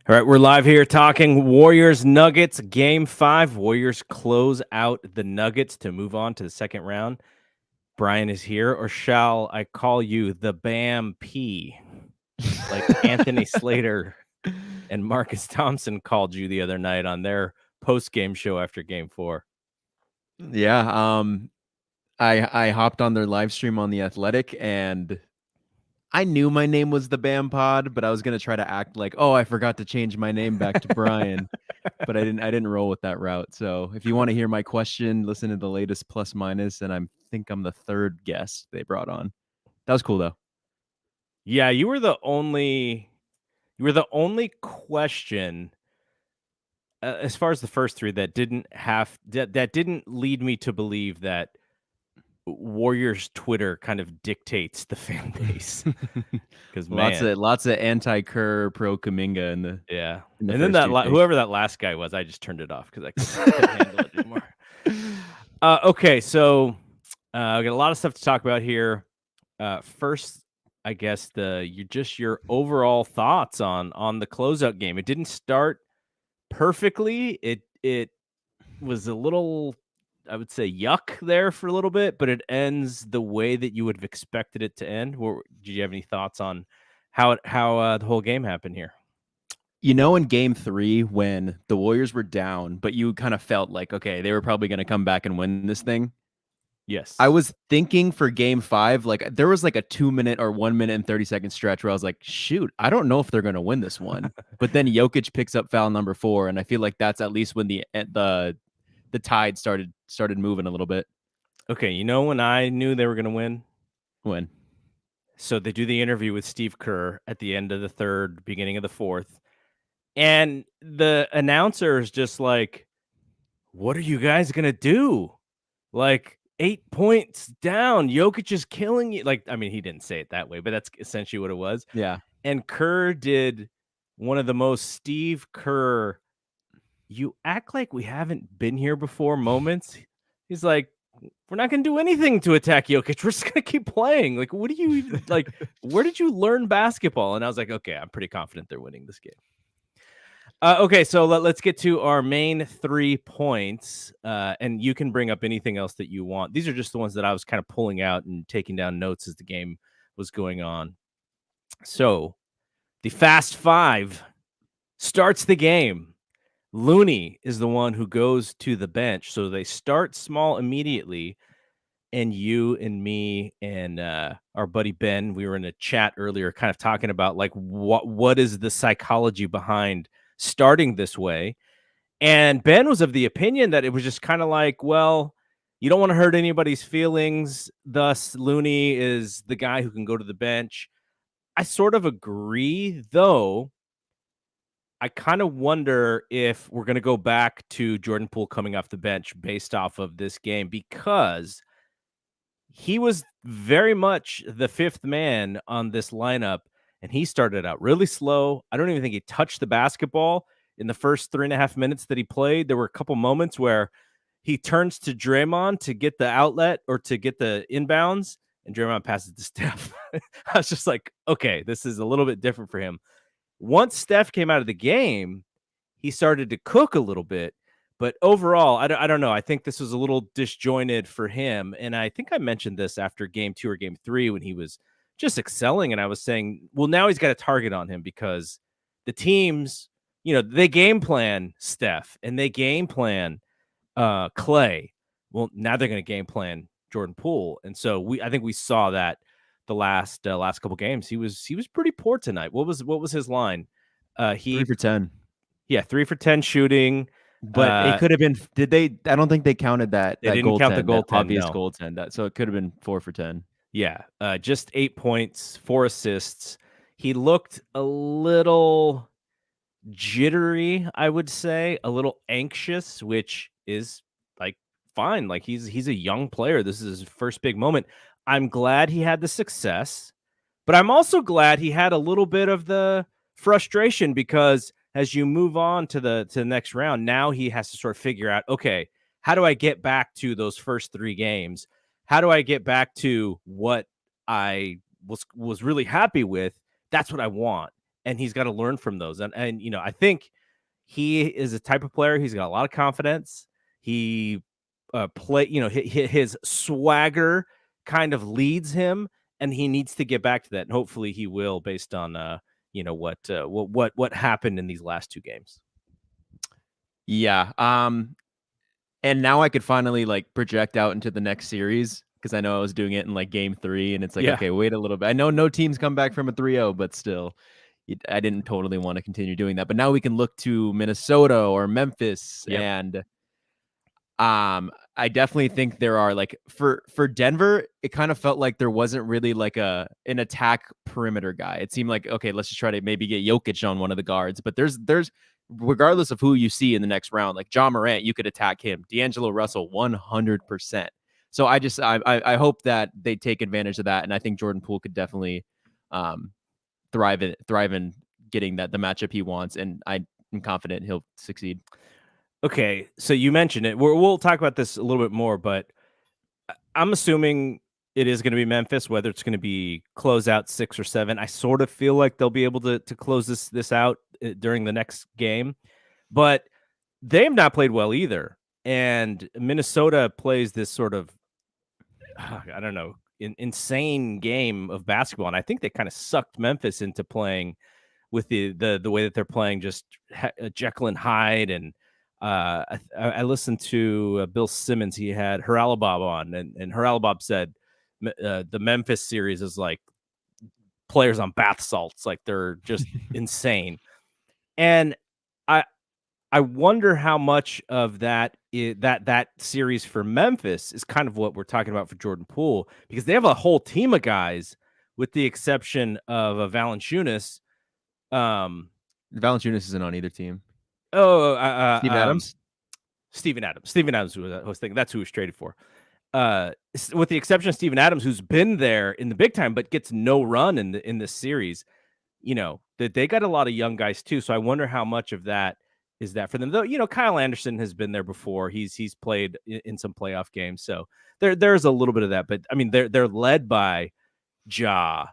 All right, we're live here talking Warriors Nuggets game 5. Warriors close out the Nuggets to move on to the second round. Brian is here, or shall I call you the Bam P, like Anthony Slater and Marcus Thompson called you the other night on their post-game show after game 4. Yeah, I hopped on their live stream on The Athletic, and I knew my name was the Bam Pod, but I was gonna try to act like, oh, I forgot to change my name back to Brian, but I didn't roll with that route. So if you want to hear my question, listen to the latest plus minus, and I think I'm the third guest they brought on. That was cool though. Yeah, you were the only question as far as the first 3 that didn't lead me to believe that Warriors Twitter kind of dictates the fan base. Because man, lots of anti-Kerr, pro Kaminga in the yeah. in the And then first two takes. whoever that last guy was, I just turned it off because couldn't handle it anymore. Okay, so we got a lot of stuff to talk about here. First, I guess your overall thoughts on the closeout game. It didn't start perfectly. It was a little, I would say, yuck there for a little bit, but it ends the way that you would have expected it to end. Do you have any thoughts on how the whole game happened here? You know, in game 3, when the Warriors were down, but you kind of felt like, okay, they were probably going to come back and win this thing. Yes. I was thinking for game 5, like there was like a 2-minute or 1 minute and 30-second stretch where I was like, shoot, I don't know if they're going to win this one. But then Jokic picks up foul number 4. And I feel like that's at least when the tide started moving a little bit. Okay. You know, when I knew they were going to win? When? So they do the interview with Steve Kerr at the end of the third, beginning of the fourth. And the announcer is just like, what are you guys going to do? Like 8 points down. Jokic is killing you. Like, I mean, he didn't say it that way, but that's essentially what it was. Yeah. And Kerr did one of the most Steve Kerr, you act like we haven't been here before moments. He's like, we're not going to do anything to attack Jokic. We're just going to keep playing. Like, what do you even, like, where did you learn basketball? And I was like, okay, I'm pretty confident they're winning this game. Okay, so let's get to our main 3 points, and you can bring up anything else that you want. These are just the ones that I was kind of pulling out and taking down notes as the game was going on. So the Fast Five starts the game. Looney is the one who goes to the bench. So they start small immediately. And you and me and our buddy Ben, we were in a chat earlier kind of talking about like what is the psychology behind starting this way. And Ben was of the opinion that it was just kind of like, well, you don't want to hurt anybody's feelings. Thus, Looney is the guy who can go to the bench. I sort of agree, though. I kind of wonder if we're going to go back to Jordan Poole coming off the bench based off of this game, because he was very much the fifth man on this lineup, and he started out really slow. I don't even think he touched the basketball in the first 3.5 minutes that he played. There were a couple moments where he turns to Draymond to get the outlet or to get the inbounds, and Draymond passes to Steph. I was just like, okay, this is a little bit different for him. Once Steph came out of the game, he started to cook a little bit. But overall, I don't know. I think this was a little disjointed for him. And I think I mentioned this after game 2 or game 3 when he was just excelling. And I was saying, well, now he's got a target on him because the teams, they game plan Steph and they game plan Clay. Well, now they're going to game plan Jordan Poole. And so I think we saw that the last couple games. He was pretty poor tonight. What was his line? 3 for 10. Yeah, 3 for 10 shooting. But it could have been. Did they? I don't think they counted that. They that didn't count the that goaltend, obvious no. goaltend. So it could have been 4 for 10. Yeah, just 8 points, 4 assists. He looked a little jittery, I would say, a little anxious, which is like fine. Like he's a young player. This is his first big moment. I'm glad he had the success, but I'm also glad he had a little bit of the frustration, because as you move on to the next round, now he has to sort of figure out, okay, how do I get back to those first 3 games? How do I get back to what I was really happy with? That's what I want. and he's got to learn from those. And you know, I think he is a type of player. He's got a lot of confidence. He his swagger kind of leads him, and he needs to get back to that. And hopefully, he will, based on what happened in these last two games. Yeah. And now I could finally like project out into the next series because I know I was doing it in like game 3, and it's like, Yeah. okay, wait a little bit. I know no teams come back from a 3-0, but still, I didn't totally want to continue doing that. But now we can look to Minnesota or Memphis, Yep. and I definitely think there are like for Denver, it kind of felt like there wasn't really like an attack perimeter guy. It seemed like, okay, let's just try to maybe get Jokic on one of the guards, but there's regardless of who you see in the next round, like John Morant, you could attack him. D'Angelo Russell, 100%. So I hope that they take advantage of that, and I think Jordan Poole could definitely thrive in getting the matchup he wants, and I'm confident he'll succeed. Okay, so you mentioned it. We'll talk about this a little bit more, but I'm assuming it is going to be Memphis, whether it's going to be close out 6 or 7. I sort of feel like they'll be able to close this out during the next game, but they have not played well either. And Minnesota plays this sort of, I don't know, insane game of basketball, and I think they kind of sucked Memphis into playing with the way that they're playing, just Jekyll and Hyde. And I listened to Bill Simmons. He had Haralabob on, and Haralabob said the Memphis series is like players on bath salts, like they're just insane. And I wonder how much of that series for Memphis is kind of what we're talking about for Jordan Poole, because they have a whole team of guys, with the exception of a Valanciunas. Valanciunas isn't on either team. Steve Adams? Steven Adams. Steven Adams was I was thinking that's who was traded for. With the exception of Steven Adams, who's been there in the big time but gets no run in this series. You know, that they got a lot of young guys too. So I wonder how much of that is that for them. Though, you know, Kyle Anderson has been there before. He's played in some playoff games. So there's a little bit of that. But I mean, they're led by Ja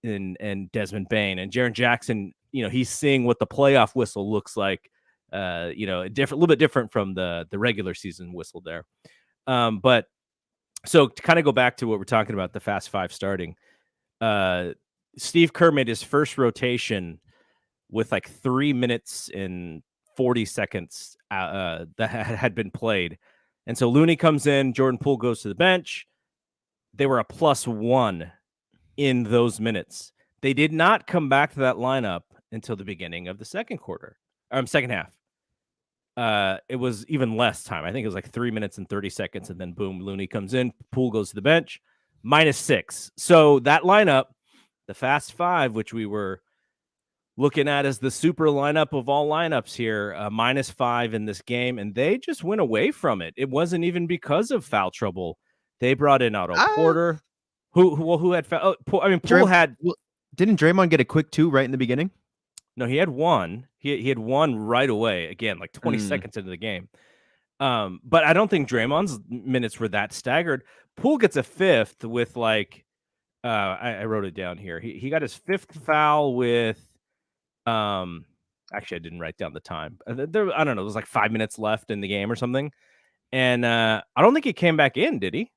and Desmond Bane and Jaren Jackson. You know, he's seeing what the playoff whistle looks like. You know, a little bit different from the regular season whistle there. But so to kind of go back to what we're talking about, the Fast Five starting, Steve Kerr made his first rotation with like 3 minutes and 40 seconds that had been played. And so Looney comes in, Jordan Poole goes to the bench. They were a +1 in those minutes. They did not come back to that lineup until the beginning of the second half. It was even less time. I think it was like 3 minutes and 30 seconds. And then boom, Looney comes in, Poole goes to the bench, -6. So that lineup, the Fast Five, which we were looking at as the super lineup of all lineups here, -5 in this game, and they just went away from it. It wasn't even because of foul trouble. They brought in Otto Porter, who had foul. Poole had. Didn't Draymond get a quick 2 right in the beginning? No, he had one. He had one right away. Again, like 20 seconds into the game. But I don't think Draymond's minutes were that staggered. Poole gets a 5th with like, I wrote it down here. He got his 5th foul with. Actually, I didn't write down the time. I don't know. There was like 5 minutes left in the game or something, and I don't think he came back in. Did he?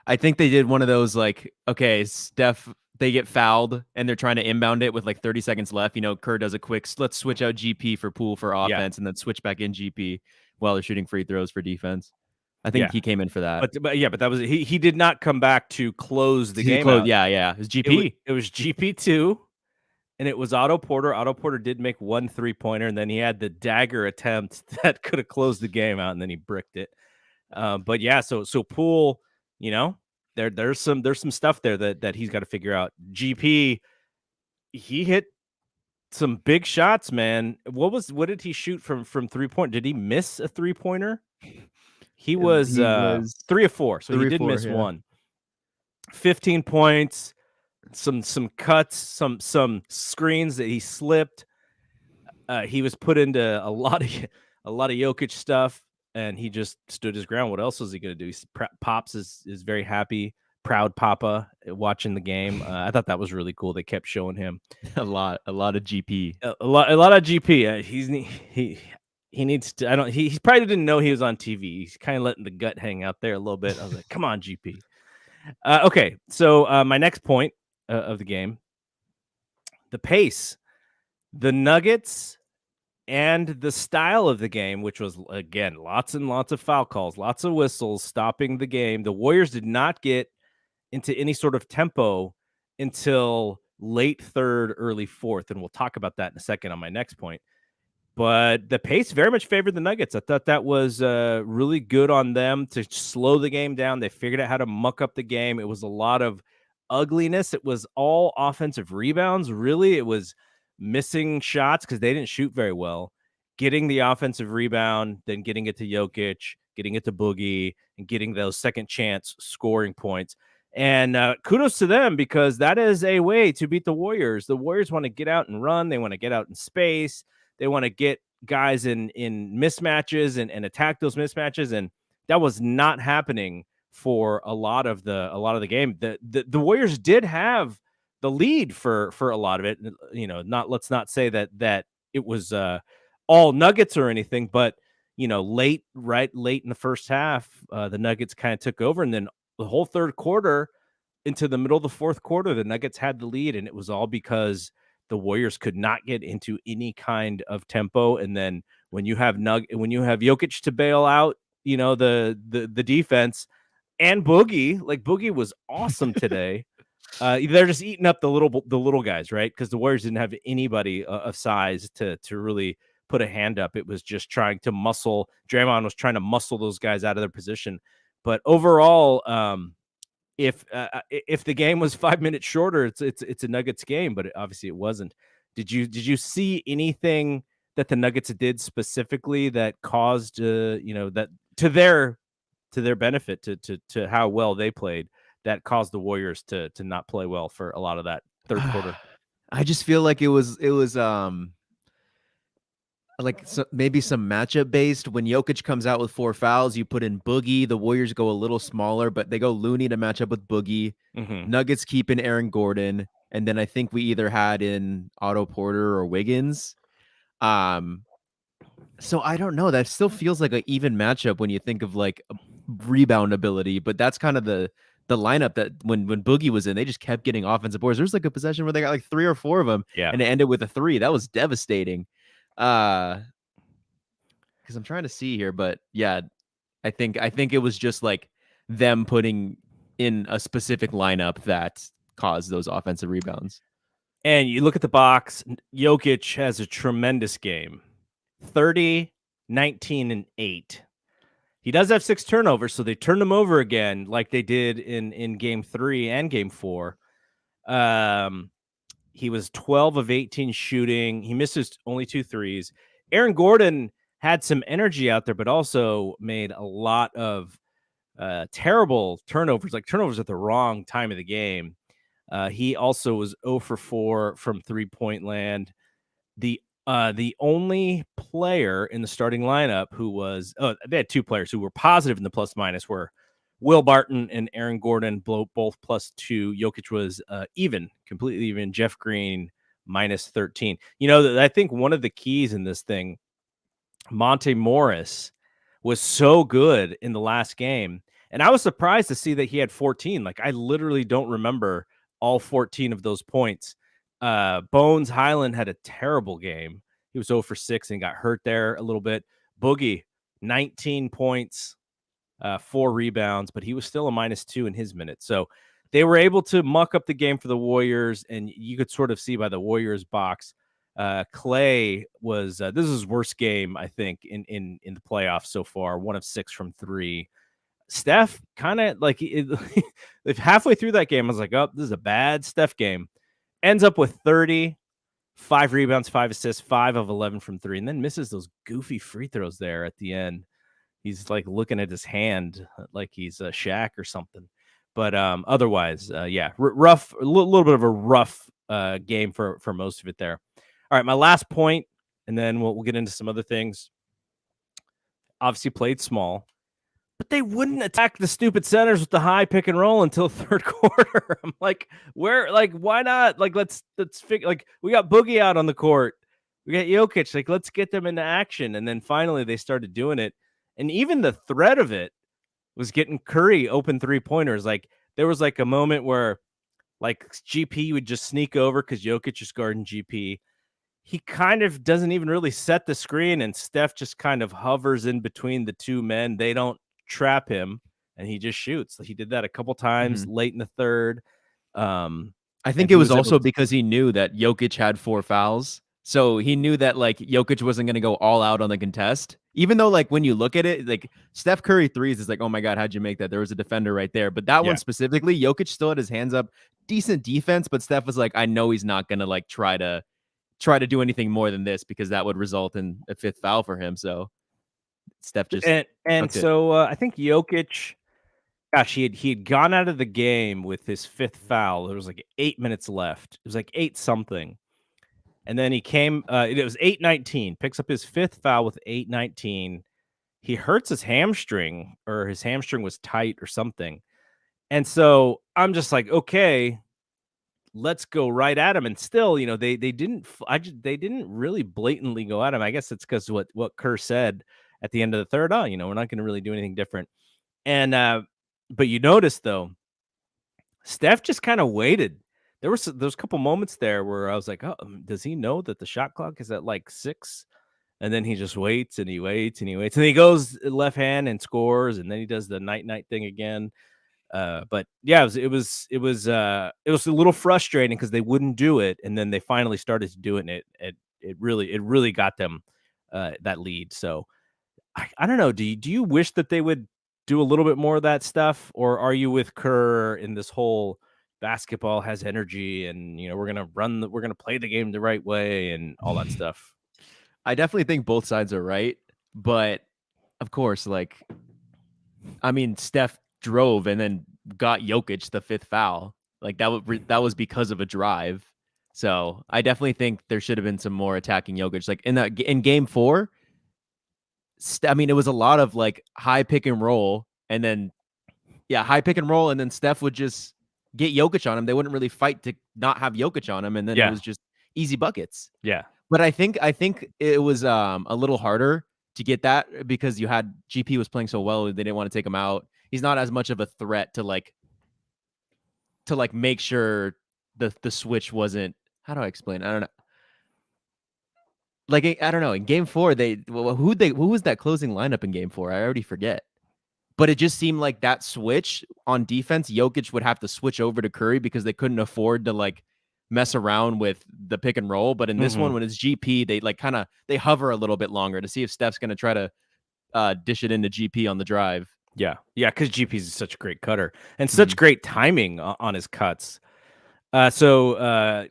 I think they did one of those like, okay, Steph, they get fouled and they're trying to inbound it with like 30 seconds left. You know, Kerr does a quick, let's switch out GP for Poole for offense, and then switch back in GP while they're shooting free throws for defense. I think he came in for that. But that was he did not come back to close the game out. Yeah. It was GP. It was GP2. And it was Otto Porter. Otto Porter did make 1 3-pointer, and then he had the dagger attempt that could have closed the game out, and then he bricked it. But yeah, so Poole, you know, there's some stuff there that he's got to figure out. GP, he hit some big shots, man. What did he shoot from 3-point? Did he miss a 3-pointer? He was 3 of 4, so he did miss one. 15 points. Some cuts, some screens that he slipped. He was put into a lot of Jokic stuff, and he just stood his ground. What else was he going to do? Pops is very happy. proud papa watching the game. I thought that was really cool. They kept showing him a lot of GP. a lot of GP. He needs to. I don't. He probably didn't know he was on TV. He's kind of letting the gut hang out there a little bit. I was like, come on, GP. Okay, so my next point of the game, the pace, the Nuggets, and the style of the game, which was, again, lots and lots of foul calls, lots of whistles stopping the game. The Warriors did not get into any sort of tempo until late third, early fourth, and we'll talk about that in a second on my next point. But the pace very much favored the Nuggets. I thought that was really good on them to slow the game down. They figured out how to muck up the game. It was a lot of ugliness. It was all offensive rebounds. Really, it was missing shots because they didn't shoot very well. Getting the offensive rebound, then getting it to Jokic, getting it to Boogie, and getting those second chance scoring points. And kudos to them, because that is a way to beat the Warriors. The Warriors want to get out and run. They want to get out in space. They want to get guys in mismatches and attack those mismatches. And that was not happening for a lot of the game. The Warriors did have the lead for a lot of it. You know, let's not say that it was all Nuggets or anything, but you know, late in the first half, the Nuggets kind of took over, and then the whole third quarter into the middle of the fourth quarter, the Nuggets had the lead, and it was all because the Warriors could not get into any kind of tempo. And then when you have Jokic to bail out, you know, the defense, and Boogie was awesome today. They're just eating up the little guys, right? Because the Warriors didn't have anybody of size to really put a hand up. It was just trying to muscle. Draymond was trying to muscle those guys out of their position. But overall, if the game was 5 minutes shorter, it's a Nuggets game, but obviously it wasn't. Did you see anything that the Nuggets did specifically that caused that to their benefit, to how well they played, that caused the Warriors to not play well for a lot of that third quarter? I just feel like it was like maybe some matchup based. When Jokic comes out with 4 fouls, you put in Boogie. The Warriors go a little smaller, but they go Looney to match up with Boogie. Mm-hmm. Nuggets keep in Aaron Gordon, and then I think we either had in Otto Porter or Wiggins. So I don't know. That still feels like an even matchup when you think of like rebound ability, but that's kind of the lineup that when Boogie was in, they just kept getting offensive boards. There's like a possession where they got like 3 or 4 of them, and it ended with a 3. That was devastating. Because I'm trying to see here, but yeah, I think it was just like them putting in a specific lineup that caused those offensive rebounds. And you look at the box, Jokic has a tremendous game. 30, 19, and 8. He does have 6 turnovers, so they turned him over again like they did in game 3 and game 4. He was 12 of 18 shooting. He misses only 2 threes. Aaron Gordon had some energy out there, but also made a lot of terrible turnovers, like turnovers at the wrong time of the game. He also was 0 for 4 from 3-point land. The only player in the starting lineup who was they had 2 players who were positive in the plus minus were Will Barton and Aaron Gordon, both +2. Jokic was completely even. Jeff Green -13. You know, I think one of the keys in this thing, Monte Morris was so good in the last game, and I was surprised to see that he had 14. Like, I literally don't remember all 14 of those points. Bones Highland had a terrible game. He was 0 for 6 and got hurt there a little bit. Boogie, 19 points, 4 rebounds, but he was still a -2 in his minutes. So they were able to muck up the game for the Warriors, and you could sort of see by the Warriors box, Clay was this is his worst game, I think, in the playoffs so far. 1 of 6 from 3. Steph kind of like halfway through that game, I was like, oh, this is a bad Steph game. Ends up with 30, 5 rebounds, 5 assists, 5 of 11 from 3, and then misses those goofy free throws there at the end. He's like looking at his hand like he's a Shaq or something. But otherwise, rough, a little bit of a rough game for most of it there. All right, my last point, and then we'll get into some other things. Obviously played small. but they wouldn't attack the stupid centers with the high pick and roll until third quarter. I'm like, where, like, why not? Like, let's figure, like, we got Boogie out on the court. We got Jokic. Like, let's get them into action. And then finally they started doing it. And even the threat of it was getting Curry open 3-pointers. Like, there was like a moment where like GP would just sneak over because Jokic is guarding GP. He kind of doesn't even really set the screen, and Steph just kind of hovers in between the two men. They don't trap him, and he just shoots. He did that a couple times late in the third. I And think it he was was able also to, because he knew that Jokic had 4 fouls. So he knew that like Jokic wasn't going to go all out on the contest. Even though like when you look at it, like Steph Curry threes is like, oh my God, how'd you make that? There was a defender right there. But that one specifically, Jokic still had his hands up, decent defense, but Steph was like, I know he's not going to like try to do anything more than this because that would result in a 5th foul for him. So Steph just and tucked it. so I think Jokic, gosh, he had gone out of the game with his 5th foul. There was like 8 minutes left. It was like 8 something. And then he came, it was 8:19, picks up his 5th foul with 8:19. He hurts his hamstring, or his hamstring was tight or something. And so I'm just like, okay, let's go right at him. And still, they didn't, they didn't really blatantly go at him. I guess it's because what Kerr said at the end of the third, oh, we're not going to really do anything different. And but you notice though, Steph just kind of waited. There was a couple moments there where I was like, oh, does he know that the shot clock is at like 6? And then he just waits and he waits and he waits, and he goes left hand and scores, and then he does the night thing again. But yeah, it was a little frustrating because they wouldn't do it, and then they finally started to do it, and it really got them that lead. So I don't know. Do you wish that they would do a little bit more of that stuff, or are you with Kerr in this whole basketball has energy, and we're gonna play the game the right way and all that stuff? I definitely think both sides are right, but of course, like, I mean, Steph drove and then got Jokic the 5th foul. Like that was because of a drive. So I definitely think there should have been some more attacking Jokic. Like in game 4, I mean, it was a lot of like high pick and roll, and then high pick and roll, and then Steph would just get Jokic on him. They wouldn't really fight to not have Jokic on him, and then it was just easy buckets. Yeah. But I think it was a little harder to get that because you had GP was playing so well, they didn't want to take him out. He's not as much of a threat to make sure the switch wasn't, how do I explain? I don't know. Like I don't know. In game 4, who was that closing lineup in game 4? I already forget. But it just seemed like that switch on defense, Jokic would have to switch over to Curry because they couldn't afford to like mess around with the pick and roll. But in this one, when it's GP, they like they hover a little bit longer to see if Steph's going to try to dish it into GP on the drive. Yeah, because GP's such a great cutter and such great timing on his cuts. So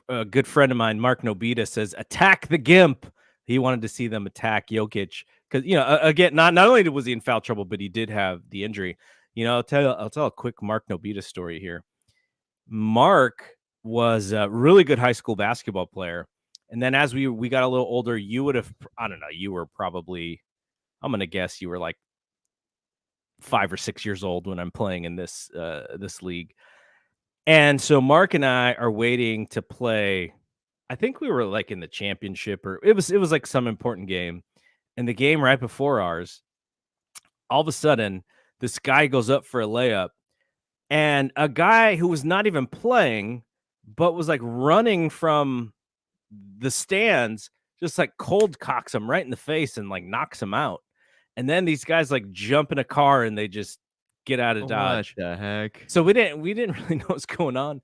a good friend of mine, Mark Nobita, says, "Attack the Gimp." He wanted to see them attack Jokic because again, not only was he in foul trouble, but he did have the injury. I'll tell a quick Mark Nobita story here. Mark was a really good high school basketball player, and then as we got a little older, you would have, I don't know, you were probably, I'm gonna guess you were like 5 or 6 years old when I'm playing in this league. And so Mark and I are waiting to play. I think we were like in the championship, or it was like some important game. And the game right before ours, all of a sudden, this guy goes up for a layup, and a guy who was not even playing, but was like running from the stands, just like cold cocks him right in the face and like knocks him out. And then these guys like jump in a car and they just get out of Dodge. What the heck? So we didn't really know what's going on.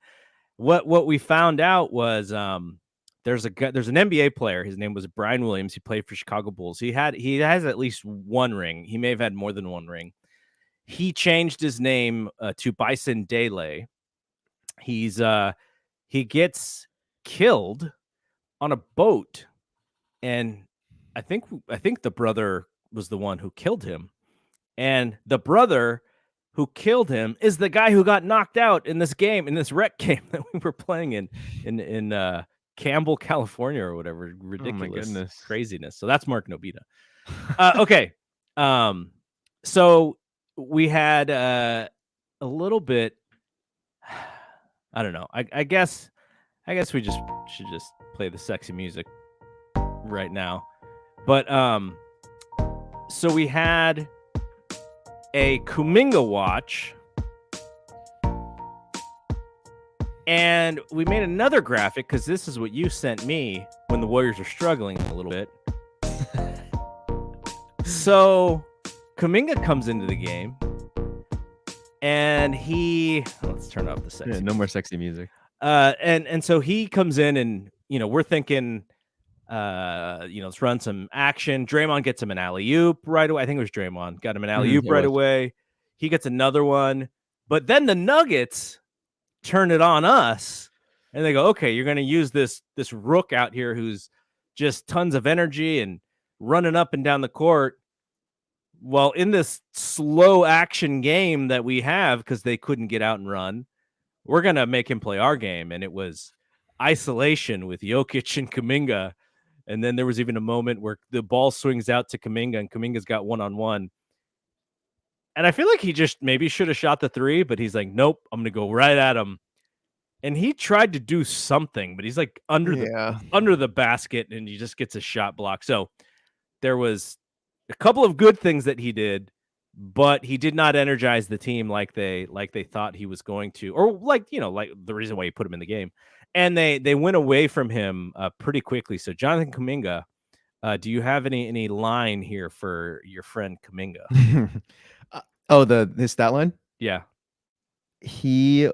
What we found out was there's an NBA player. His name was Brian Williams. He played for Chicago Bulls. He has at least one ring. He may have had more than one ring. He changed his name to Bison Dele. He gets killed on a boat, and I think the brother was the one who killed him, and the brother who killed him is the guy who got knocked out in this game, in this rec game that we were playing in Campbell, California, or whatever. Ridiculous craziness. So that's Mark Nobita. Okay. So we had a little bit. I don't know. I guess we just should just play the sexy music right now. But so we had a Kuminga watch, and we made another graphic because this is what you sent me when the Warriors are struggling a little bit. So Kuminga comes into the game, and let's turn off the sexy. Yeah, no more sexy music. And so he comes in, and we're thinking, let's run some action. Draymond gets him an alley-oop right away. I think it was Draymond got him an alley-oop right away. He gets another one, but then the Nuggets turn it on us, and they go, okay, you're going to use this rook out here who's just tons of energy and running up and down the court. Well, in this slow action game that we have, because they couldn't get out and run, we're going to make him play our game. And it was isolation with Jokic and Kuminga. And then there was even a moment where the ball swings out to Kuminga, and Kuminga's got one-on-one. And I feel like he just maybe should have shot the three, but he's like, nope, I'm going to go right at him. And he tried to do something, but he's like under the basket, and he just gets a shot block. So there was a couple of good things that he did, but he did not energize the team like they thought he was going to, or like the reason why he put him in the game. And they went away from him pretty quickly. So Jonathan Kuminga, do you have any line here for your friend Kuminga? His stat line? Yeah. He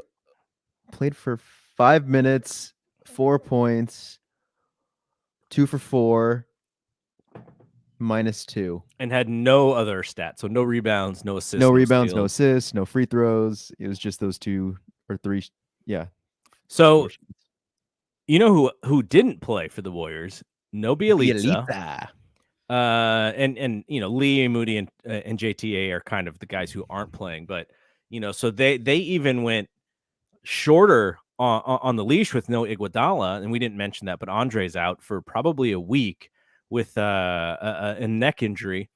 played for 5 minutes, 4 points, 2 for 4, -2, and had no other stats. So no rebounds, no assists, no rebounds, steals. no assists, no free throws. It was just those 2 or 3. Yeah. So you know who didn't play for the Warriors? No Bielitsa. And Lee, Moody, and JTA are kind of the guys who aren't playing, but so they even went shorter on the leash with no Iguodala, and we didn't mention that, but Andre's out for probably a week with a neck injury,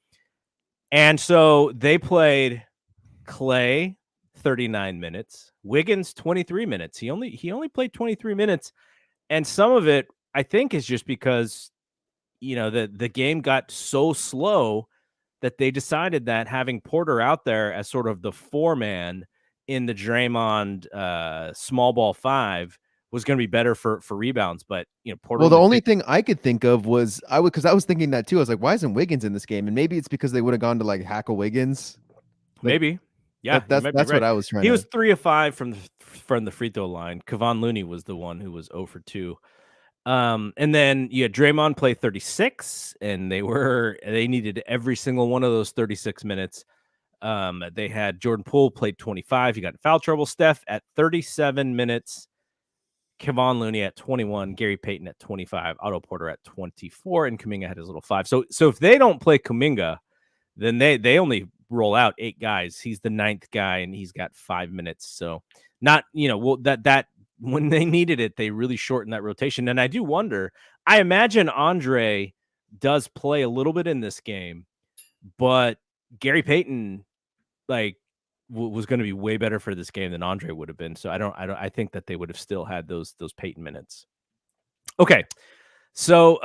and so they played Clay 39 minutes, Wiggins 23 minutes. He only played 23 minutes, and some of it I think is just because the game got so slow that they decided that having Porter out there as sort of the 4-man in the Draymond small ball 5 was going to be better for rebounds. But Porter. Well, the only thing I could think of was because I was thinking that too. I was like, why isn't Wiggins in this game? And maybe it's because they would have gone to like Hackle Wiggins. Maybe. Yeah, that's right. What I was trying. He was 3 of 5 from the free throw line. Kevon Looney was the one who was 0 for 2. And then you had Draymond play 36, and they needed every single one of those 36 minutes. They had Jordan Poole played 25. He got in foul trouble. Steph at 37 minutes. Kevon Looney at 21. Gary Payton at 25. Otto Porter at 24. And Kuminga had his little 5. So if they don't play Kuminga, then they only roll out 8 guys. He's the 9th guy, and he's got 5 minutes. So not that when they needed it, they really shortened that rotation. And I do wonder, I imagine Andre does play a little bit in this game, but Gary Payton was going to be way better for this game than Andre would have been. So I think that they would have still had those Payton minutes. Okay. So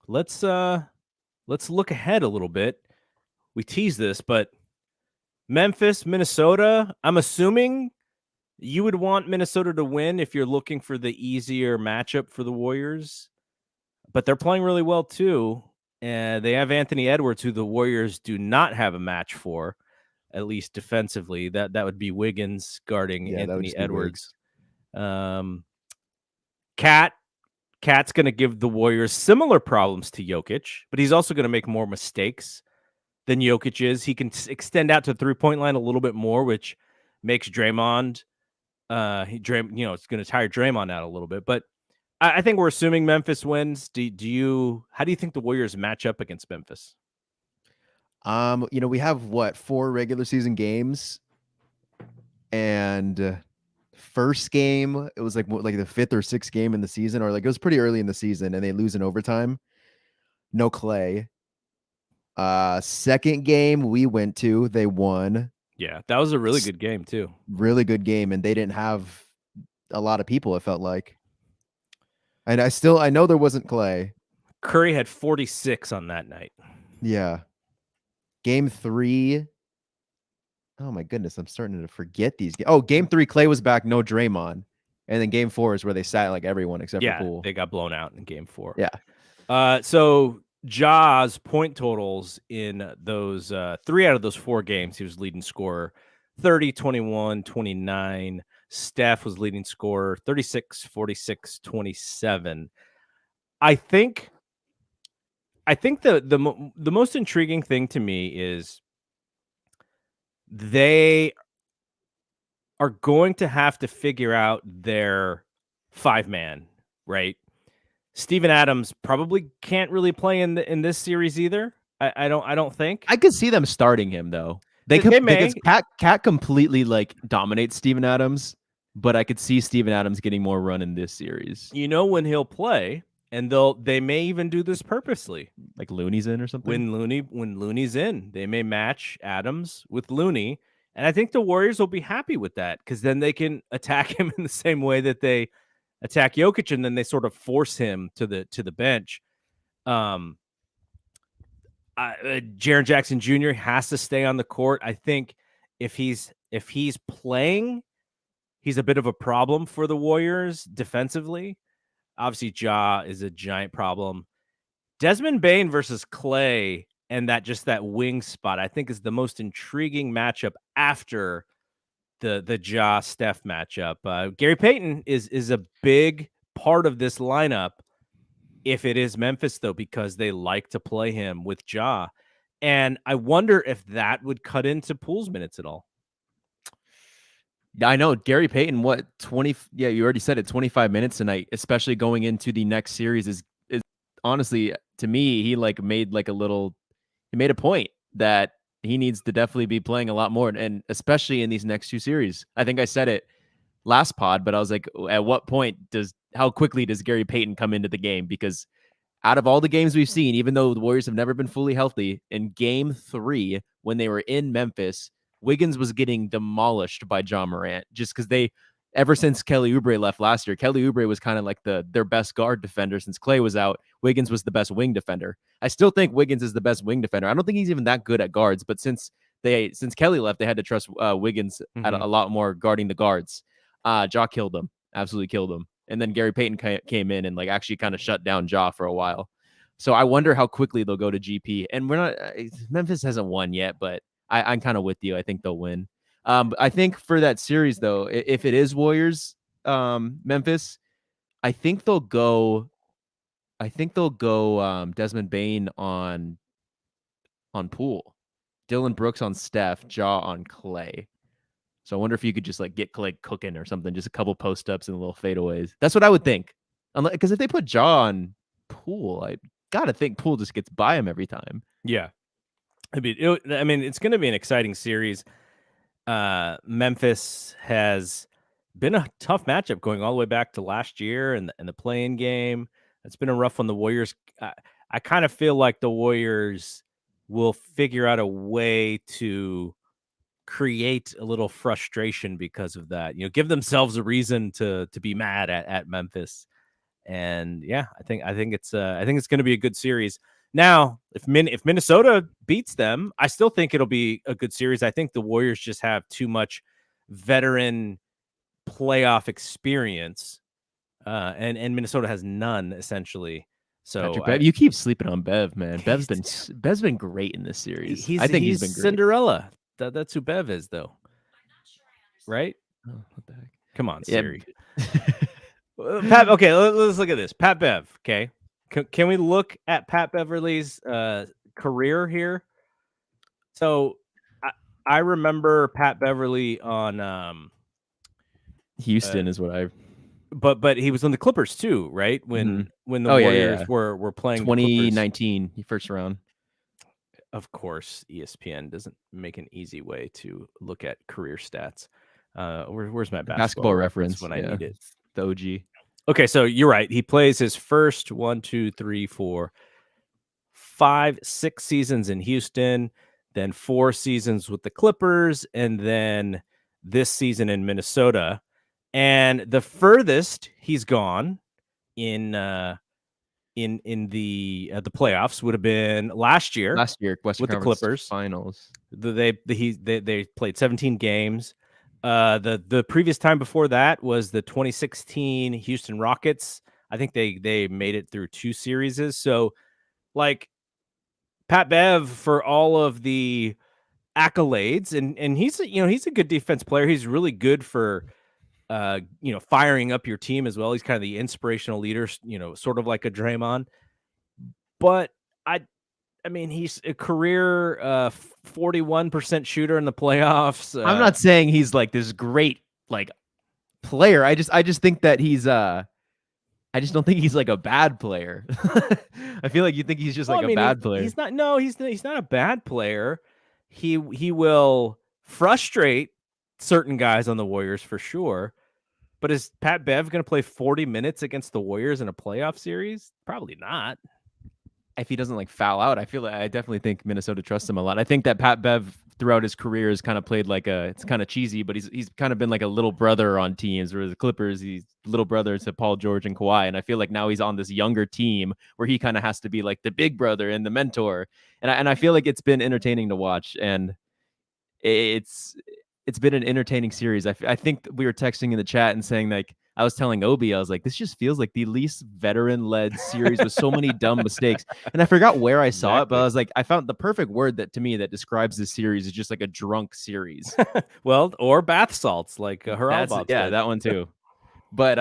let's look ahead a little bit. We tease this, but Memphis, Minnesota, I'm assuming you would want Minnesota to win if you're looking for the easier matchup for the Warriors, but they're playing really well too. And they have Anthony Edwards, who the Warriors do not have a match for, at least defensively. That would be Wiggins guarding Anthony Edwards. Cat's going to give the Warriors similar problems to Jokic, but he's also going to make more mistakes than Jokic is. He can extend out to the 3-point line a little bit more, which makes Draymond. It's going to tire Draymond out a little bit, but I think we're assuming Memphis wins. How do you think the Warriors match up against Memphis? We have 4 regular season games, and first game it was like the 5th or 6th game in the season, or it was pretty early in the season, and they lose in overtime. No Clay. Second game we went to, they won. Yeah, that was a really good game too. Really good game, and they didn't have a lot of people, it felt like. And I know there wasn't Clay. Curry had 46 on that night. Yeah. Game 3. Oh my goodness, I'm starting to forget these. Game 3, Clay was back, no Draymond. And then game 4 is where they sat like everyone except for Poole. They got blown out in game 4. Yeah. So Ja's point totals in those 3 out of those 4 games, he was leading scorer 30, 21, 29. Steph was leading scorer 36, 46, 27. I think the most intriguing thing to me is they are going to have to figure out their 5-man, right? Steven Adams probably can't really play in this series either. I don't think. I could see them starting him though. They may. Because Cat completely like dominates Steven Adams, but I could see Steven Adams getting more run in this series. You know when he'll play, and they may even do this purposely. Like Looney's in or something. When Looney's in, they may match Adams with Looney, and I think the Warriors will be happy with that because then they can attack him in the same way that they attack Jokic, and then they sort of force him to the bench. Jaren Jackson Jr. has to stay on the court. I think if he's playing, he's a bit of a problem for the Warriors defensively. Obviously, Ja is a giant problem. Desmond Bane versus Clay and that wing spot, I think, is the most intriguing matchup after the Ja Steph matchup. Gary Payton is a big part of this lineup. If it is Memphis, though, because they like to play him with Ja. And I wonder if that would cut into Poole's minutes at all. I know Gary Payton, 20? Yeah, you already said it, 25 minutes tonight, especially going into the next series is honestly, to me, he made a point that he needs to definitely be playing a lot more. And especially in these next 2 series. I think I said it last pod, but I was like, at what point how quickly does Gary Payton come into the game? Because out of all the games we've seen, even though the Warriors have never been fully healthy, in game 3, when they were in Memphis, Wiggins was getting demolished by John Morant just because ever since Kelly Oubre left last year, Kelly Oubre was kind of like their best guard defender since Clay was out. Wiggins was the best wing defender. I still think Wiggins is the best wing defender. I don't think he's even that good at guards, but since Kelly left, they had to trust Wiggins at a lot more guarding the guards. Ja killed him, absolutely killed him. And then Gary Payton came in and actually kind of shut down Ja for a while. So I wonder how quickly they'll go to GP. And Memphis hasn't won yet, but I'm kind of with you. I think they'll win. I think for that series, though, if it is Warriors, Memphis, I think they'll go Desmond Bane on Poole, Dylan Brooks on Steph, Ja on Clay. So I wonder if you could just get Clay cooking or something, just a couple post ups and little fadeaways. That's what I would think. Because if they put Ja on Poole, I gotta think Poole just gets by him every time. Yeah, I mean, it's going to be an exciting series. Memphis has been a tough matchup going all the way back to last year and the play-in game. It's been a rough one. The Warriors, I kind of feel like the Warriors will figure out a way to create a little frustration because of that. Give themselves a reason to be mad at Memphis. And yeah, I think it's going to be a good series. Now, if Minnesota beats them, I still think it'll be a good series. I think the Warriors just have too much veteran playoff experience, and Minnesota has none essentially. So Bev, you keep sleeping on Bev, man. Bev's been great in this series. I think he's been great. Cinderella. That's who Bev is, though. Right? Oh, what the heck? Come on, Siri. Pat. Okay, let's look at this. Pat Bev. Okay. Can we look at Pat Beverly's career here? So I remember Pat Beverly on Houston is what I. But he was on the Clippers too, right? When the Warriors were playing 2019 first round. Of course, ESPN doesn't make an easy way to look at career stats. Where's my basketball reference when I need it? The OG. Okay, so you're right. He plays his first 6 seasons in Houston, then 4 seasons with the Clippers, and then this season in Minnesota. And the furthest he's gone in the playoffs would have been last year Western with the Conference Clippers. Finals. They played 17 games. The previous time before that was the 2016 Houston Rockets. I think they made it through 2 series. So like Pat Bev, for all of the accolades, and he's he's a good defense player. He's really good for firing up your team as well. He's kind of the inspirational leader, sort of like a Draymond. But I mean, he's a career 41% shooter in the playoffs. I'm not saying he's like this great like player. I just think that he's I just don't think he's like a bad player. I feel like you think he's just like a bad player. He's not. No, he's not a bad player. He will frustrate certain guys on the Warriors for sure. But is Pat Bev going to play 40 minutes against the Warriors in a playoff series? Probably not. If he doesn't like foul out, I definitely think Minnesota trusts him a lot. I think that Pat Bev throughout his career has kind of played like it's kind of cheesy, but he's kind of been like a little brother on teams. Where the Clippers, he's little brother to Paul George and Kawhi, and I feel like now he's on this younger team where he kind of has to be like the big brother and the mentor. And I feel like it's been entertaining to watch, and it's been an entertaining series. I think we were texting in the chat and saying like, I was telling Obi, I was like, this just feels like the least veteran-led series with so many dumb mistakes. And I forgot where I saw it, but I was like, I found the perfect word that decibes this series is just like a drunk series. Well, or bath salts like Haralabov. Yeah, that one too. But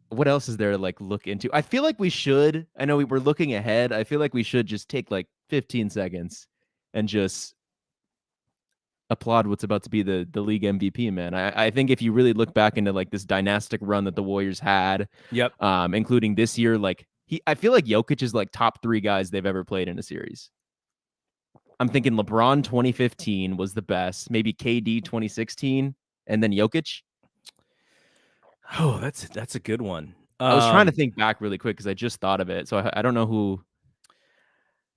what else is there to like look into? I feel like we should. I know we were looking ahead. I feel like we should just take like 15 seconds and just applaud what's about to be the league MVP, man. I think if you really look back into like this dynastic run that the Warriors had, including this year, like I feel like Jokic is like top 3 guys they've ever played in a series. I'm thinking LeBron 2015 was the best, maybe KD 2016, and then Jokic. Oh, that's a good one. I was trying to think back really quick because I just thought of it, so I don't know who.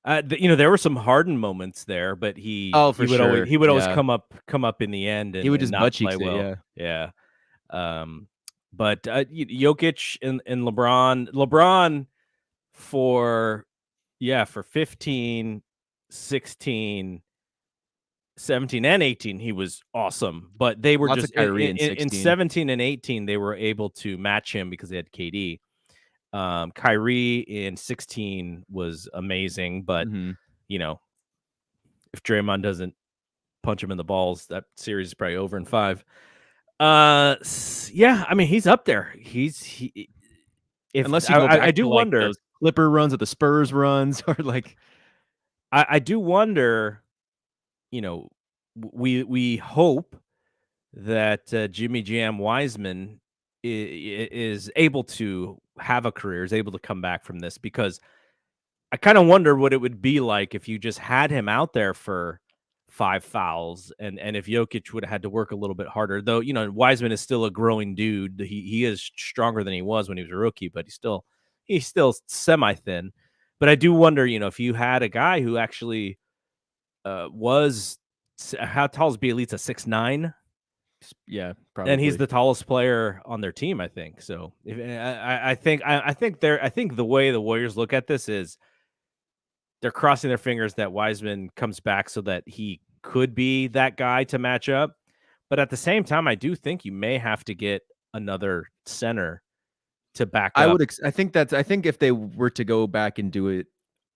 There were some Harden moments there, but he would always come up in the end, and he would just not play well. Yeah. But Jokic and LeBron for 15, 16, 17, and 18, he was awesome. But they were just in 17 and 18, they were able to match him because they had KD. Kyrie in 16 was amazing, but if Draymond doesn't punch him in the balls, that series is probably over in 5. I mean, he's up there. Unless you go back, I do wonder those Clipper runs or the Spurs runs, or like I do wonder. We hope that Jimmy Jam Wiseman is able to have a career, is able to come back from this, because I kind of wonder what it would be like if you just had him out there for 5 fouls, and if Jokic would have had to work a little bit harder. Though, Wiseman is still a growing dude. He is stronger than he was when he was a rookie, but he's still semi-thin. But I do wonder, if you had a guy who actually was, how tall is Bielitsa? 6'9"? Yeah, probably. And he's the tallest player on their team, I think. So I think the way the Warriors look at this is they're crossing their fingers that Wiseman comes back so that he could be that guy to match up. But at the same time, I do think you may have to get another center to back up. I think if they were to go back and do it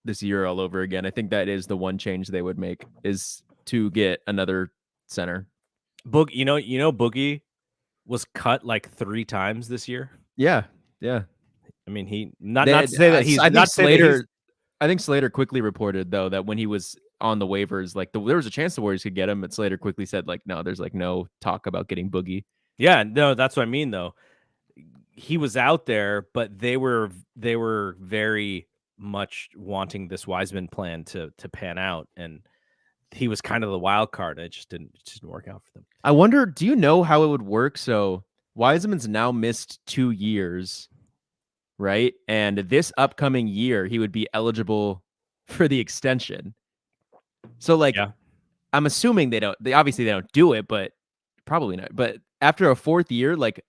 this year all over again, I think that is the one change they would make, is to get another center. Boogie was cut like 3 times this year. Yeah. I mean, I think Slater quickly reported though that when he was on the waivers, like there was a chance the Warriors could get him, but Slater quickly said like, no, there's like no talk about getting Boogie. Yeah, no, that's what I mean though. He was out there, but they were very much wanting this Wiseman plan to pan out, and he was kind of the wild card. It just didn't work out for them. I wonder, do you know how it would work? So Wiseman's now missed 2 years, right? And this upcoming year, he would be eligible for the extension. So, like, Yeah. I'm assuming they obviously they don't do it, but probably not. But after a fourth year, like,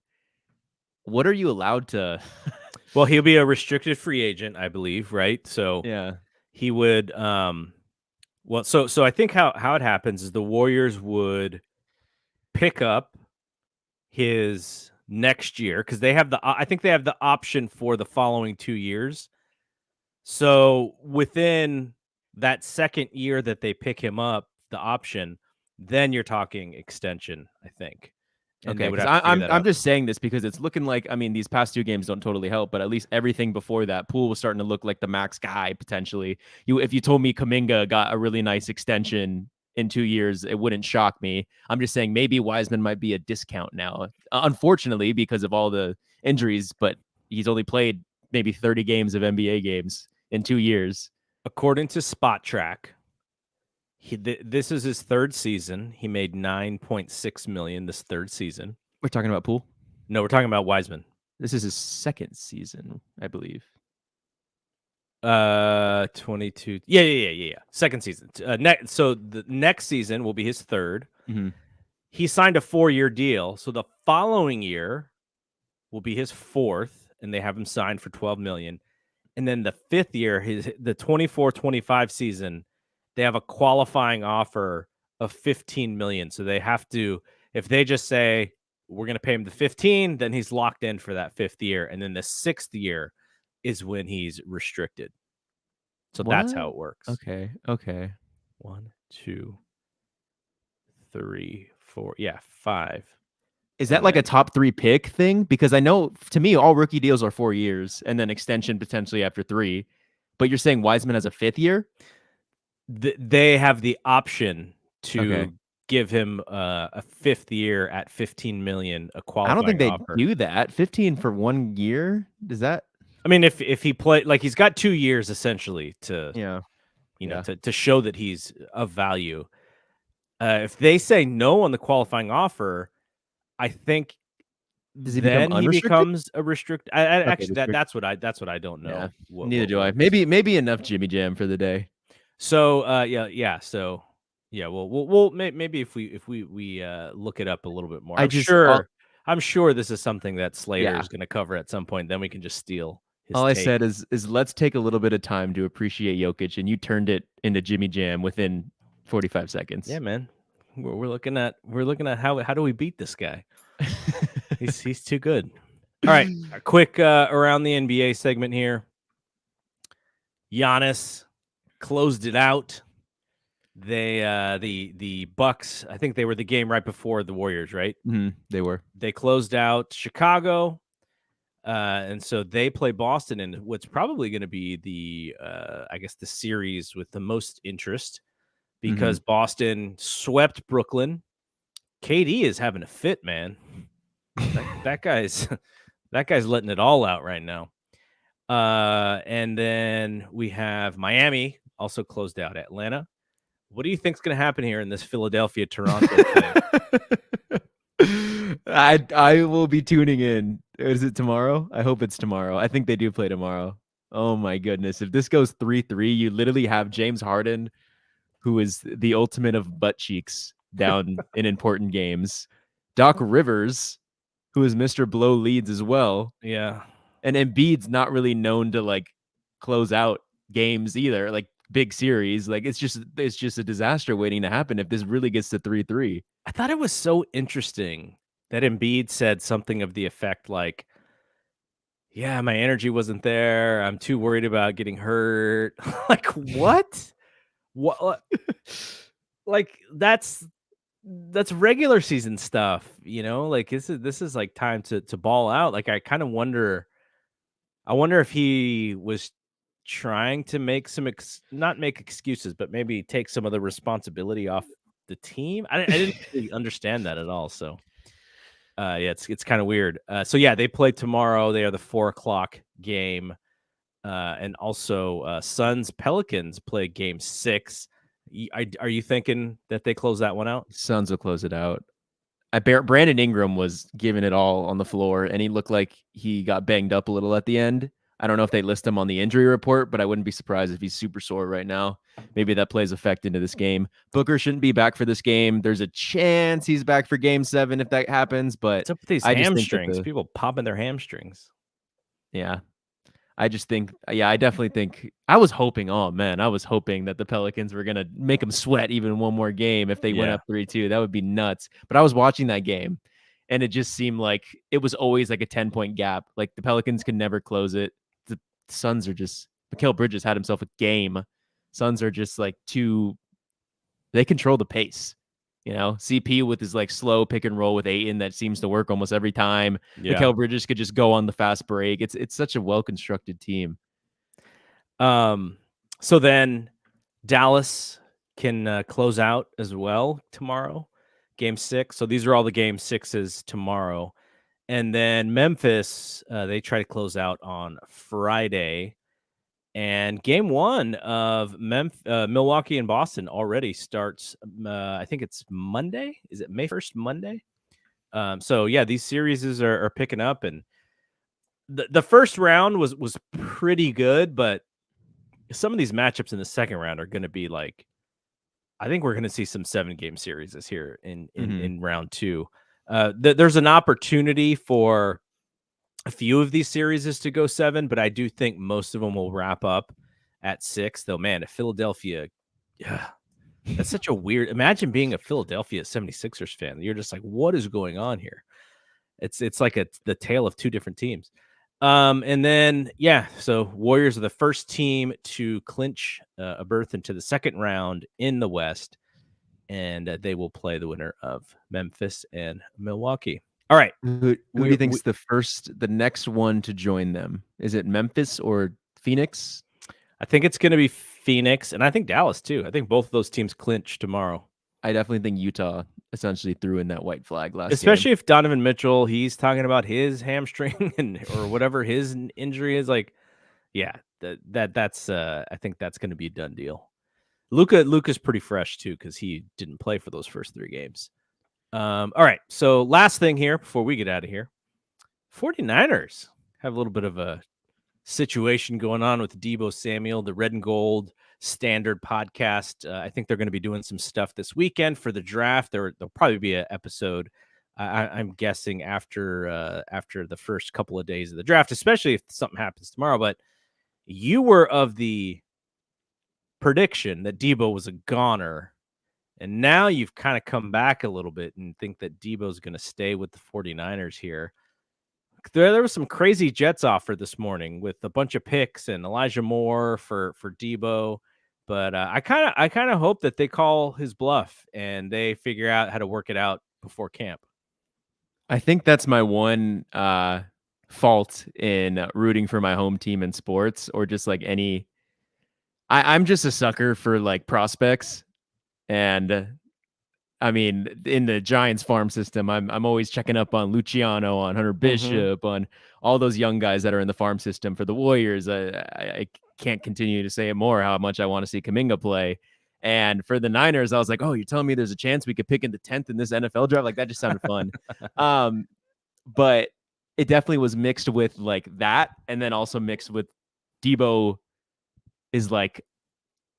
what are you allowed to? Well, he'll be a restricted free agent, I believe, right? So Yeah. he would well, so I think how it happens is the Warriors would pick up his next year because they have I think they have the option for the following 2 years. So within that second year that they pick him up, the option, then you're talking extension, I think, and Okay, they would because have to figure that I'm out. just saying this because it's looking like, I mean, these past 2 games don't totally help, but at least everything before that, Poole was starting to look like the max guy potentially. If you told me Kaminga got a really nice extension in 2 years, it wouldn't shock me. I'm just saying maybe Wiseman might be a discount now, unfortunately, because of all the injuries. But he's only played maybe 30 games of NBA games in 2 years. According to Spot Track, this is his third season. He made 9.6 million this third season. We're talking about Poole. No, we're talking about Wiseman. This is his second season, I believe. 22. Yeah. Second season. So the next season will be his third. Mm-hmm. He signed a 4-year deal, so the following year will be his fourth, and they have him signed for 12 million. And then the fifth year, the 24-25 season, they have a qualifying offer of 15 million. So they have to, if they just say we're going to pay him the 15, then he's locked in for that fifth year. And then the sixth year is when he's restricted. So that's What? how it works. Okay. 1, 2, 3, 4. Yeah, 5. Is that And like a then top 3 pick thing? Because I know to me, all rookie deals are 4 years and then extension potentially after 3. But you're saying Wiseman has a 5th year? they have the option Okay. to give him a fifth year at 15 million, a I don't think qualifying they offer. do that. 15 for 1 year? Does that? I mean, if he played, like, he's got 2 years essentially to, Yeah. to show that he's of value. If they say no on the qualifying offer, I think Does he become then he unrestricted? becomes a restrict. Okay, Actually, restricted. that's what I don't Yeah. know. Neither What do I. works. Maybe enough Jimmy Jam for the day. So yeah. So yeah, we'll maybe if we look it up a little bit more. I just all, I'm sure this is something that Slater yeah. is going to cover at some point. Then we can just steal his All I take. said is let's take a little bit of time to appreciate Jokic, and you turned it into Jimmy Jam within 45 seconds. Yeah, man. We're looking at how do we beat this guy? He's too good. All right, a quick around the NBA segment here. Giannis closed it out. They the Bucks, I think they were the game right before the Warriors, right? They were. They closed out Chicago, and so they play Boston in what's probably going to be the I guess the series with the most interest because Boston swept Brooklyn. KD is having a fit, man. That guy's that guy's letting it all out right now. And then we have Miami also closed out Atlanta. What do you think's going to happen here in this Philadelphia Toronto thing? I will be tuning in. Is it tomorrow? I hope it's tomorrow. I think they do play tomorrow. Oh my goodness. If this goes 3-3, you literally have James Harden, who is the ultimate of butt cheeks down in important games. Doc Rivers, who is Mr. Blow leads as well. Yeah. And Embiid's not really known to like close out games either, like big series. Like it's just a disaster waiting to happen if this really gets to 3-3. I thought it was so interesting that Embiid said something of the effect like, yeah, my energy wasn't there. I'm too worried about getting hurt. Like, what? What? Like, that's regular season stuff, like this is like time to ball out. Like, I kind of wonder, if he was trying to make some not make excuses, but maybe take some of the responsibility off the team. I didn't really understand that at all. So yeah, it's kind of weird. So yeah, they play tomorrow. They are the 4:00 game. And also Suns Pelicans play game 6. Are you thinking that they close that one out? Suns will close it out. Brandon Ingram was giving it all on the floor, and he looked like he got banged up a little at the end. I don't know if they list him on the injury report, but I wouldn't be surprised if he's super sore right now. Maybe that plays effect into this game. Booker shouldn't be back for this game. There's a chance he's back for game 7 if that happens, but What's up with these I just think that hamstrings? People popping their hamstrings. yeah, I just think, yeah, I definitely think I was hoping that the Pelicans were going to make them sweat even one more game if they went Yeah. up 3-2. That would be nuts. But I was watching that game and it just seemed like it was always like a 10-point gap. Like the Pelicans could never close it. The Suns are just, Mikal Bridges had himself a game. Suns are just like they control the pace. CP with his like slow pick and roll with Ayton that seems to work almost every time. Yeah. Mikal Bridges could just go on the fast break. It's such a well constructed team. So then Dallas can close out as well tomorrow, game 6. So these are all the game 6s tomorrow. And then Memphis, they try to close out on Friday. And game 1 of Milwaukee and Boston already starts, I think it's Monday. Is it May 1st, Monday? So, yeah, these series are picking up. And the first round was pretty good, but some of these matchups in the second round are going to be like, I think we're going to see some 7-game series this here in round 2. There's an opportunity for a few of these series is to go 7, but I do think most of them will wrap up at 6. Though, man, if Philadelphia, yeah, that's such a weird. Imagine being a Philadelphia 76ers fan. You're just like, what is going on here? It's like the tale of two different teams. And then, yeah, so Warriors are the first team to clinch a berth into the second round in the West, and they will play the winner of Memphis and Milwaukee. All right. Who do you think's the next one to join them? Is it Memphis or Phoenix? I think it's going to be Phoenix, and I think Dallas too. I think both of those teams clinch tomorrow. I definitely think Utah essentially threw in that white flag last Especially game. If Donovan Mitchell, he's talking about his hamstring or whatever his injury is. Like, yeah, that's I think that's going to be a done deal. Luka's pretty fresh too because he didn't play for those first 3 games. All right, so last thing here before we get out of here, 49ers have a little bit of a situation going on with Deebo Samuel, the Red and Gold Standard podcast. I think they're going to be doing some stuff this weekend for the draft. There'll probably be an episode, I'm guessing, after the first couple of days of the draft, especially if something happens tomorrow. But you were of the prediction that Deebo was a goner, and now you've kind of come back a little bit and think that Deebo's going to stay with the 49ers here. There was some crazy Jets offer this morning with a bunch of picks and Elijah Moore for Deebo, but I kind of hope that they call his bluff and they figure out how to work it out before camp. I think that's my one fault in rooting for my home team in sports, or just like any. I'm just a sucker for like prospects, and I mean, in the Giants farm system, I'm always checking up on Luciano, on Hunter Bishop, on all those young guys that are in the farm system for the Warriors. I can't continue to say it more how much I want to see Kuminga play. And for the Niners, I was like, oh, you're telling me there's a chance we could pick in the 10th in this NFL draft? Like, that just sounded fun. But it definitely was mixed with like that, and then also mixed with Deebo is like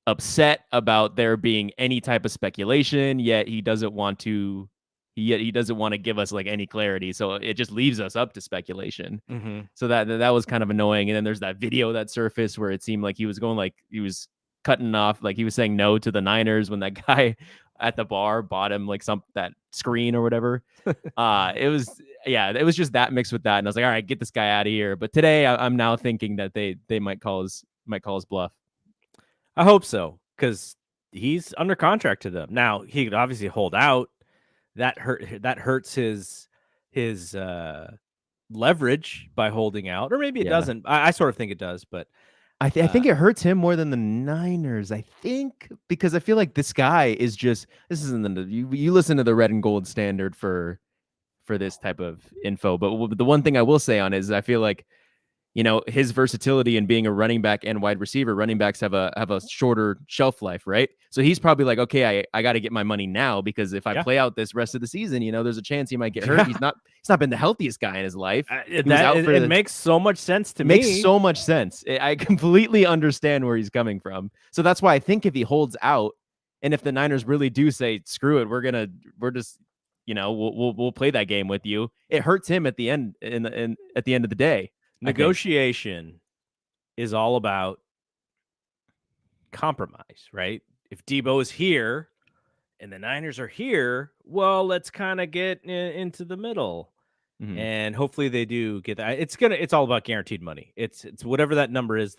upset about there being any type of speculation, yet he doesn't want to give us like any clarity, so it just leaves us up to speculation. So that was kind of annoying. And then there's that video that surfaced where it seemed like he was going, like he was cutting off, like he was saying no to the Niners when that guy at the bar bought him like that screen or whatever. It was just that mixed with that, and I was like, all right, get this guy out of here. But today I'm now thinking that they might call his bluff. I hope so, because he's under contract to them. Now, he could obviously hold out. That hurts his leverage by holding out, or maybe it doesn't. I sort of think it does, but I think it hurts him more than the Niners, I think, because I feel like this guy is just, this isn't you listen to the Red and Gold Standard for this type of info. But the one thing I will say on it is I feel like his versatility in being a running back and wide receiver. Running backs have a shorter shelf life, right? So he's probably like, okay, I got to get my money now, because if I play out this rest of the season, there's a chance he might get hurt. He's not been the healthiest guy in his life. It makes so much sense to me. Makes so much sense. I completely understand where he's coming from. So that's why I think if he holds out, and if the Niners really do say, screw it, we're just we'll play that game with you, it hurts him at the end. At the end of the day, negotiation is all about compromise, right? If Debo is here and the Niners are here, well, let's kind of get into the middle. Mm-hmm. And hopefully they do get that. It's all about guaranteed money. It's whatever that number is.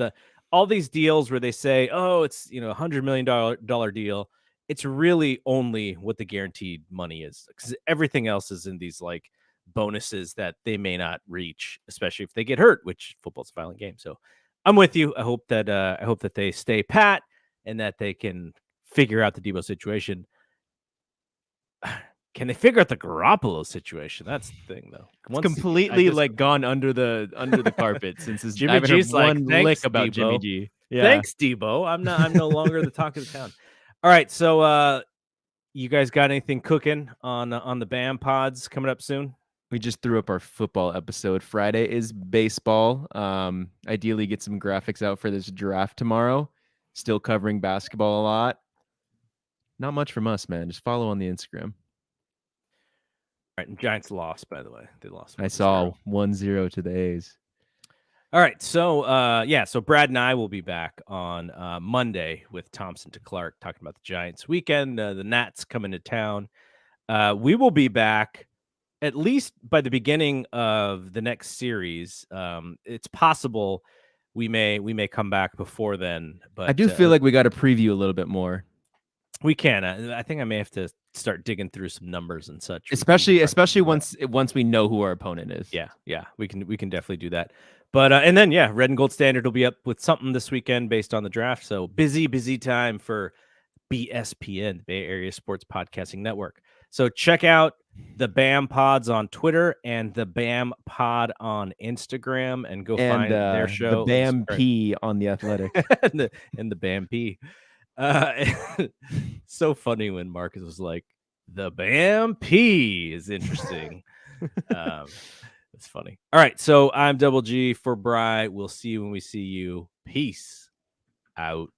All these deals where they say, oh, it's $100 million deal. It's really only what the guaranteed money is, because everything else is in these like bonuses that they may not reach, especially if they get hurt, which football's a violent game. So I'm with you. I hope that they stay pat and that they can figure out the Debo situation. Can they figure out the Garoppolo situation? That's the thing, though. It's completely gone under the carpet since his Jimmy G's like, lick about Debo. Jimmy G. Yeah. Thanks, Debo. I'm no longer the talk of the town. All right, so you guys got anything cooking on the BAM pods coming up soon? We just threw up our football episode. Friday is baseball. Ideally get some graphics out for this draft tomorrow. Still covering basketball a lot. Not much from us, man. Just follow on the Instagram. All right, and Giants lost, by the way. They lost. I saw 1-0 to the A's. All right, so Brad and I will be back on Monday with Thompson to Clark talking about the Giants weekend. The Nats coming to town. We will be back at least by the beginning of the next series. It's possible we may come back before then, but I do feel like we got to preview a little bit more. We can. I think I may have to start digging through some numbers and such. Especially once we know who our opponent is. Yeah. We can definitely do that. But and then Red and Gold Standard will be up with something this weekend based on the draft. So busy time for BSPN, the Bay Area Sports Podcasting Network. So check out the BAM Pods on Twitter and the BAM Pod on Instagram, and go find their show. The BAM P on the Athletic. and the BAM P. So funny when Marcus was like, the BAM P is interesting. It's funny. All right, so I'm Double G for Bry. We'll see you when we see you. Peace out.